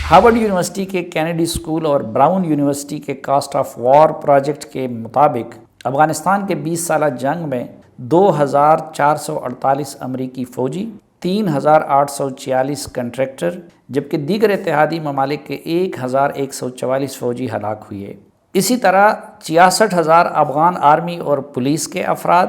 Harvard university کے Kennedy school اور brown university کے کاسٹ آف وار پروجیکٹ کے مطابق افغانستان کے 20 سالہ جنگ میں 2448 امریکی فوجی، 3846 کنٹریکٹر، جبکہ دیگر اتحادی ممالک کے 1144 فوجی ہلاک ہوئے۔ اسی طرح 66,000 افغان آرمی اور پولیس کے افراد،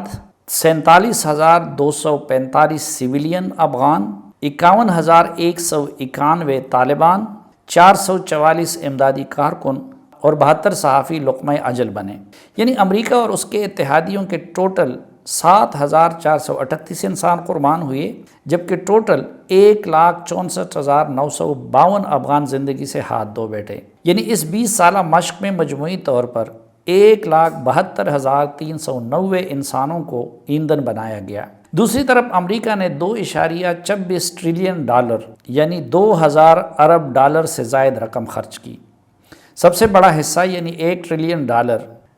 47,245 سویلین افغان، 51,191 طالبان، 444 امدادی کارکن اور 72 صحافی لقمہ اجل بنے۔ یعنی امریکہ اور اس کے اتحادیوں کے ٹوٹل 7,438 انسان قربان ہوئے، جبکہ ٹوٹل 1,64,952 افغان زندگی سے ہاتھ دھو بیٹھے۔ یعنی اس 20 سالہ مشق میں مجموعی طور پر 1,72,390 انسانوں کو ایندھن بنایا گیا۔ دوسری طرف امریکہ نے $2.26 ٹریلین یعنی 2,000 ارب ڈالر سے زائد رقم خرچ کی۔ سب سے بڑا حصہ یعنی $1 ٹریلین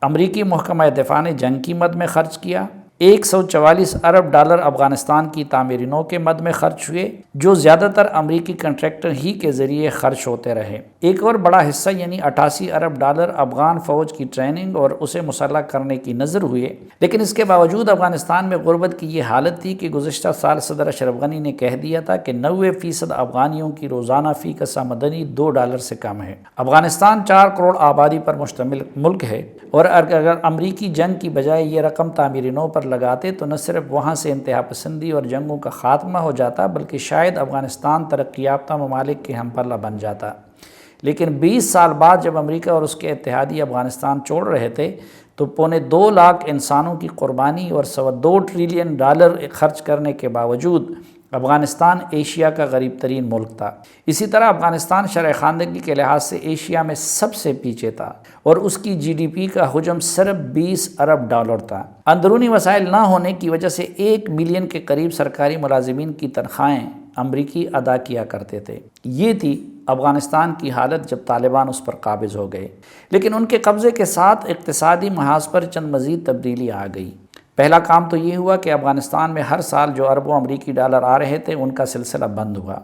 امریکی محکمہ دفاع نے جنگ کی مد میں خرچ کیا۔ 144 ارب ڈالر افغانستان کی تعمیر نو کے مد میں خرچ ہوئے، جو زیادہ تر امریکی کنٹریکٹر ہی کے ذریعے خرچ ہوتے رہے۔ ایک اور بڑا حصہ یعنی 88 ارب ڈالر افغان فوج کی ٹریننگ اور اسے مسلح کرنے کی نظر ہوئے۔ لیکن اس کے باوجود افغانستان میں غربت کی یہ حالت تھی کہ گزشتہ سال صدر اشرف غنی نے کہہ دیا تھا کہ 90% افغانیوں کی روزانہ فی کس آمدنی $2 سے کم ہے۔ افغانستان 4 کروڑ آبادی پر مشتمل ملک ہے، اور اگر امریکی جنگ کی بجائے یہ رقم تعمیر نو پر لگاتے تو نہ صرف وہاں سے انتہا پسندی اور جنگوں کا خاتمہ ہو جاتا، بلکہ شاید افغانستان ترقی یافتہ ممالک کے ہم پلہ بن جاتا۔ لیکن 20 سال بعد جب امریکہ اور اس کے اتحادی افغانستان چھوڑ رہے تھے تو 2.25 لاکھ انسانوں کی قربانی اور $2 ٹریلین خرچ کرنے کے باوجود افغانستان ایشیا کا غریب ترین ملک تھا۔ اسی طرح افغانستان شرح خواندگی کے لحاظ سے ایشیا میں سب سے پیچھے تھا، اور اس کی GDP کا حجم صرف $20 ارب تھا۔ اندرونی وسائل نہ ہونے کی وجہ سے 1 ملین کے قریب سرکاری ملازمین کی تنخواہیں امریکی ادا کیا کرتے تھے۔ یہ تھی افغانستان کی حالت جب طالبان اس پر قابض ہو گئے۔ لیکن ان کے قبضے کے ساتھ اقتصادی محاذ پر چند مزید تبدیلی آ گئی۔ پہلا کام تو یہ ہوا کہ افغانستان میں ہر سال جو اربوں امریکی ڈالر آ رہے تھے ان کا سلسلہ بند ہوا۔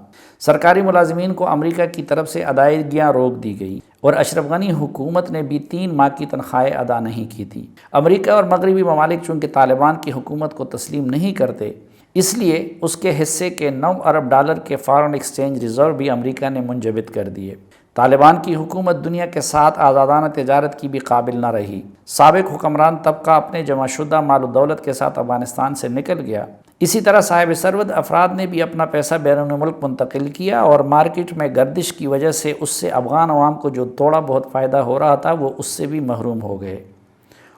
سرکاری ملازمین کو امریکہ کی طرف سے ادائیگیاں روک دی گئی، اور اشرف غنی حکومت نے بھی 3 ماہ کی تنخواہیں ادا نہیں کی تھی۔ امریکہ اور مغربی ممالک چونکہ طالبان کی حکومت کو تسلیم نہیں کرتے، اس لیے اس کے حصے کے $9 ارب کے فارن ایکسچینج ریزرو بھی امریکہ نے منجمد کر دیے۔ طالبان کی حکومت دنیا کے ساتھ آزادانہ تجارت کی بھی قابل نہ رہی۔ سابق حکمران طبقہ اپنے جمع شدہ مال و دولت کے ساتھ افغانستان سے نکل گیا۔ اسی طرح صاحب ثروت افراد نے بھی اپنا پیسہ بیرون ملک منتقل کیا، اور مارکیٹ میں گردش کی وجہ سے اس سے افغان عوام کو جو تھوڑا بہت فائدہ ہو رہا تھا وہ اس سے بھی محروم ہو گئے۔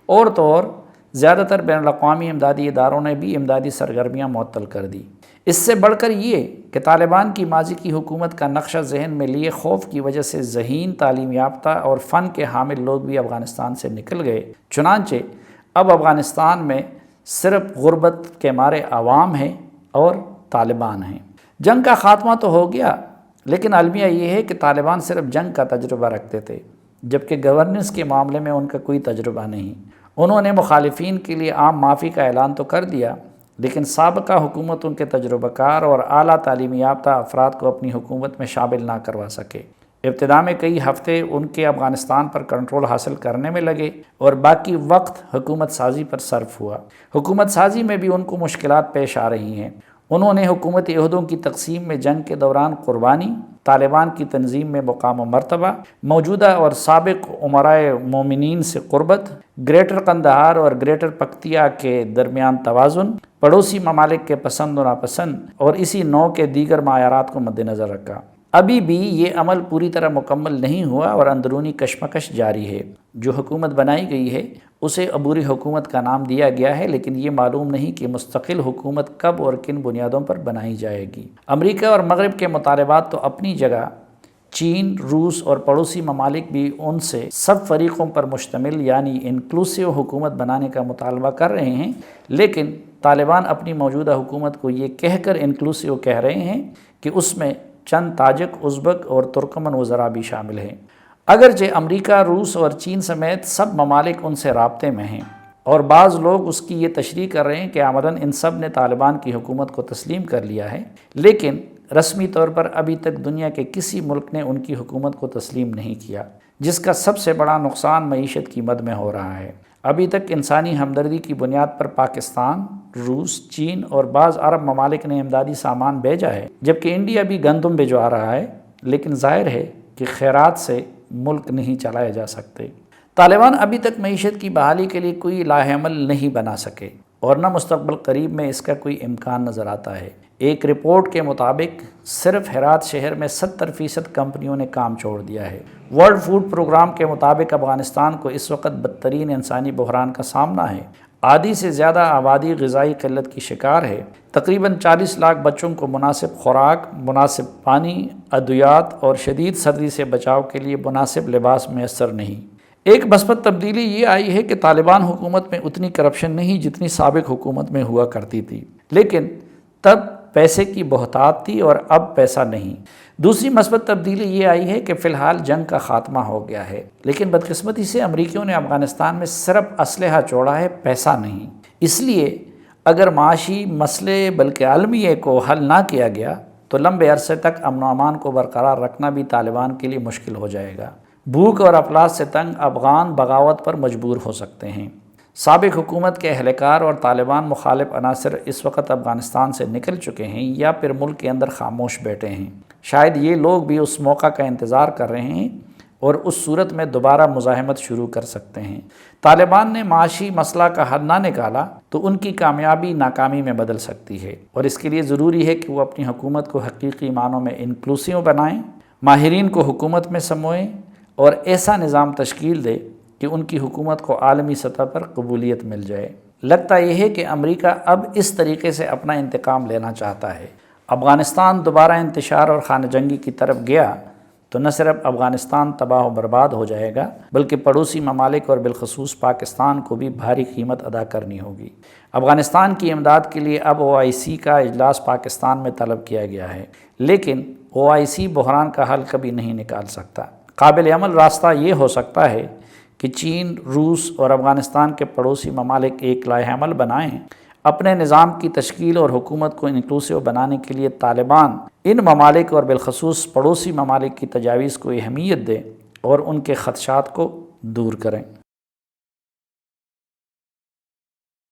اور تو اور زیادہ تر بین الاقوامی امدادی اداروں نے بھی امدادی سرگرمیاں معطل کر دی۔ اس سے بڑھ کر یہ کہ طالبان کی ماضی کی حکومت کا نقشہ ذہن میں لیے خوف کی وجہ سے ذہین، تعلیم یافتہ اور فن کے حامل لوگ بھی افغانستان سے نکل گئے۔ چنانچہ اب افغانستان میں صرف غربت کے مارے عوام ہیں اور طالبان ہیں۔ جنگ کا خاتمہ تو ہو گیا، لیکن المیہ یہ ہے کہ طالبان صرف جنگ کا تجربہ رکھتے تھے، جبکہ گورننس کے معاملے میں ان کا کوئی تجربہ نہیں۔ انہوں نے مخالفین کے لیے عام معافی کا اعلان تو کر دیا، لیکن سابقہ حکومت ان کے تجربہ کار اور اعلیٰ تعلیم یافتہ افراد کو اپنی حکومت میں شامل نہ کروا سکے۔ ابتدا میں کئی ہفتے ان کے افغانستان پر کنٹرول حاصل کرنے میں لگے، اور باقی وقت حکومت سازی پر صرف ہوا۔ حکومت سازی میں بھی ان کو مشکلات پیش آ رہی ہیں۔ انہوں نے حکومتی عہدوں کی تقسیم میں جنگ کے دوران قربانی، طالبان کی تنظیم میں مقام و مرتبہ، موجودہ اور سابق امرائے مومنین سے قربت، گریٹر قندھار اور گریٹر پکتیا کے درمیان توازن، پڑوسی ممالک کے پسند و ناپسند اور اسی نوع کے دیگر معیارات کو مد نظر رکھا۔ ابھی بھی یہ عمل پوری طرح مکمل نہیں ہوا اور اندرونی کشمکش جاری ہے۔ جو حکومت بنائی گئی ہے اسے عبوری حکومت کا نام دیا گیا ہے، لیکن یہ معلوم نہیں کہ مستقل حکومت کب اور کن بنیادوں پر بنائی جائے گی۔ امریکہ اور مغرب کے مطالبات تو اپنی جگہ، چین، روس اور پڑوسی ممالک بھی ان سے سب فریقوں پر مشتمل یعنی انکلوسیو حکومت بنانے کا مطالبہ کر رہے ہیں، لیکن طالبان اپنی موجودہ حکومت کو یہ کہہ کر انکلوسیو کہہ رہے ہیں کہ اس میں چند تاجک، ازبک اور ترکمن وزراء بھی شامل ہیں۔ اگرچہ امریکہ، روس اور چین سمیت سب ممالک ان سے رابطے میں ہیں، اور بعض لوگ اس کی یہ تشریح کر رہے ہیں کہ عملاً ان سب نے طالبان کی حکومت کو تسلیم کر لیا ہے، لیکن رسمی طور پر ابھی تک دنیا کے کسی ملک نے ان کی حکومت کو تسلیم نہیں کیا، جس کا سب سے بڑا نقصان معیشت کی مد میں ہو رہا ہے۔ ابھی تک انسانی ہمدردی کی بنیاد پر پاکستان، روس، چین اور بعض عرب ممالک نے امدادی سامان بھیجا ہے، جبکہ انڈیا بھی گندم بھجوا رہا ہے، لیکن ظاہر ہے کہ خیرات سے ملک نہیں چلائے جا سکتے۔ طالبان ابھی تک معیشت کی بحالی کے لیے کوئی لاہ عمل نہیں بنا سکے اور نہ مستقبل قریب میں اس کا کوئی امکان نظر آتا ہے۔ ایک رپورٹ کے مطابق صرف ہرات شہر میں 70% کمپنیوں نے کام چھوڑ دیا ہے۔ ورلڈ فوڈ پروگرام کے مطابق افغانستان کو اس وقت بدترین انسانی بحران کا سامنا ہے۔ آدھی سے زیادہ آبادی غذائی قلت کی شکار ہے۔ تقریباً 40 لاکھ بچوں کو مناسب خوراک، مناسب پانی، ادویات اور شدید سردی سے بچاؤ کے لیے مناسب لباس میسر نہیں۔ ایک مثبت تبدیلی یہ آئی ہے کہ طالبان حکومت میں اتنی کرپشن نہیں جتنی سابق حکومت میں ہوا کرتی تھی، لیکن تب پیسے کی بہتات تھی اور اب پیسہ نہیں۔ دوسری مثبت تبدیلی یہ آئی ہے کہ فی الحال جنگ کا خاتمہ ہو گیا ہے، لیکن بدقسمتی سے امریکیوں نے افغانستان میں صرف اسلحہ چھوڑا ہے، پیسہ نہیں۔ اس لیے اگر معاشی مسئلے بلکہ عالمیہ کو حل نہ کیا گیا تو لمبے عرصے تک امن و امان کو برقرار رکھنا بھی طالبان کے لیے مشکل ہو جائے گا۔ بھوک اور افلاس سے تنگ افغان بغاوت پر مجبور ہو سکتے ہیں۔ سابق حکومت کے اہلکار اور طالبان مخالف عناصر اس وقت افغانستان سے نکل چکے ہیں یا پھر ملک کے اندر خاموش بیٹھے ہیں۔ شاید یہ لوگ بھی اس موقع کا انتظار کر رہے ہیں اور اس صورت میں دوبارہ مزاحمت شروع کر سکتے ہیں۔ طالبان نے معاشی مسئلہ کا حل نہ نکالا تو ان کی کامیابی ناکامی میں بدل سکتی ہے، اور اس کے لیے ضروری ہے کہ وہ اپنی حکومت کو حقیقی معنوں میں انکلوسیو بنائیں، ماہرین کو حکومت میں سموئیں اور ایسا نظام تشکیل دے کہ ان کی حکومت کو عالمی سطح پر قبولیت مل جائے۔ لگتا یہ ہے کہ امریکہ اب اس طریقے سے اپنا انتقام لینا چاہتا ہے۔ افغانستان دوبارہ انتشار اور خانہ جنگی کی طرف گیا تو نہ صرف افغانستان تباہ و برباد ہو جائے گا، بلکہ پڑوسی ممالک اور بالخصوص پاکستان کو بھی بھاری قیمت ادا کرنی ہوگی۔ افغانستان کی امداد کے لیے اب OIC کا اجلاس پاکستان میں طلب کیا گیا ہے، لیکن OIC بحران کا حل کبھی نہیں نکال سکتا۔ قابل عمل راستہ یہ ہو سکتا ہے کہ چین، روس اور افغانستان کے پڑوسی ممالک ایک لائحہ عمل بنائیں، اپنے نظام کی تشکیل اور حکومت کو انکلوسیو بنانے کے لیے طالبان ان ممالک اور بالخصوص پڑوسی ممالک کی تجاویز کو اہمیت دیں اور ان کے خدشات کو دور کریں۔